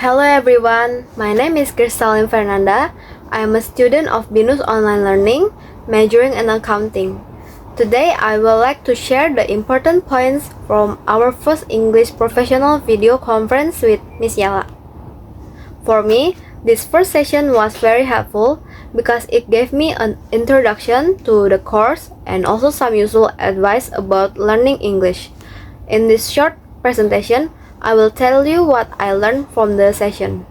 Hello everyone, my name is Kristalin Fernanda. I am a student of BINUS Online Learning, majoring in accounting. Today I would like to share the important points from our first English professional video conference with Miss Yala. For me, this first session was very helpful because it gave me an introduction to the course and also some useful advice about learning English. In this short presentation, I will tell you what I learned from the session.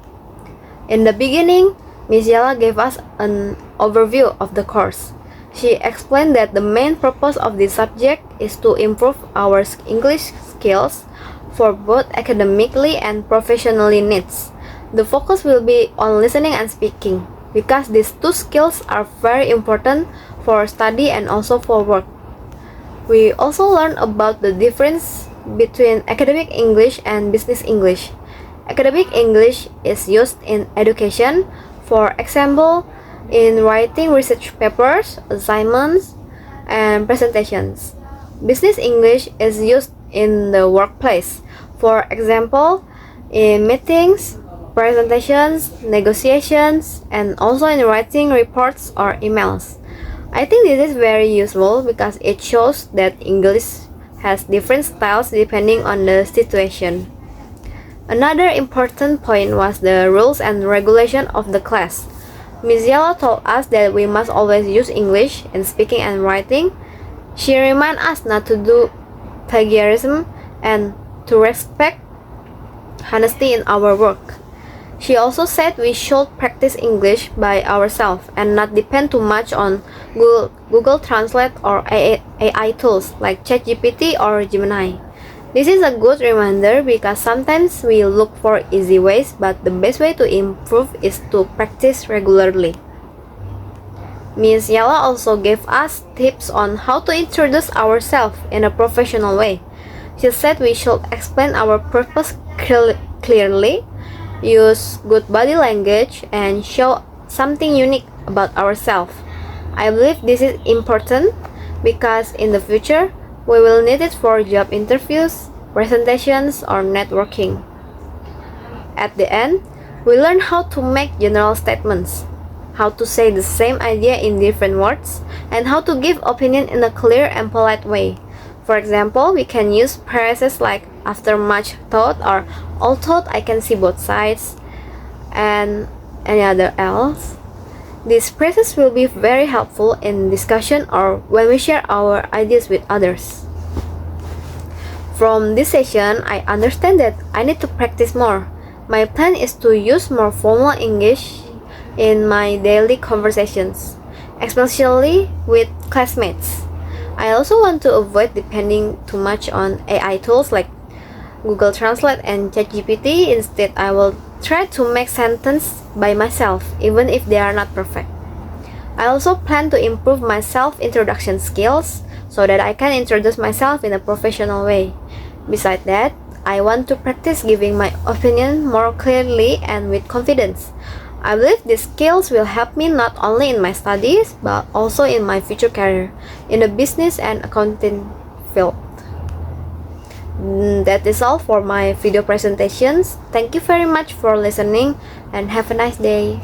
In the beginning, Miss Yala gave us an overview of the course. She explained that the main purpose of this subject is to improve our English skills for both academically and professionally needs. The focus will be on listening and speaking because these two skills are very important for study and also for work. We also learned about the difference between academic English and business English. Academic English is used in education, for example, in writing research papers, assignments, and presentations. Business English is used in the workplace, for example, in meetings, presentations, negotiations, and also in writing reports or emails. I think this is very useful because it shows that English has different styles depending on the situation. Another important point was the rules and regulation of the class. Ms. Yala told us that we must always use English in speaking and writing. She reminded us not to do plagiarism and to respect honesty in our work. She also said we should practice English by ourselves and not depend too much on Google Translate or AI tools like ChatGPT or Gemini. This is a good reminder because sometimes we look for easy ways, but the best way to improve is to practice regularly. Ms. Yala also gave us tips on how to introduce ourselves in a professional way. She said we should explain our purpose clearly, use good body language, and show something unique about ourselves. I believe this is important because in the future, we will need it for job interviews, presentations, or networking. At the end, we learn how to make general statements, how to say the same idea in different words, and how to give opinion in a clear and polite way. For example, we can use phrases like after much thought or all thought I can see both sides and any other else. These phrases will be very helpful in discussion or when we share our ideas with others. From this session, I understand that I need to practice more. My plan is to use more formal English in my daily conversations, especially with classmates. I also want to avoid depending too much on AI tools like Google Translate and ChatGPT. Instead, I will try to make sentences by myself, even if they are not perfect. I also plan to improve my self-introduction skills so that I can introduce myself in a professional way. Besides that, I want to practice giving my opinion more clearly and with confidence. I believe these skills will help me not only in my studies, but also in my future career in the business and accounting field. That is all for my video presentations. Thank you very much for listening and have a nice day.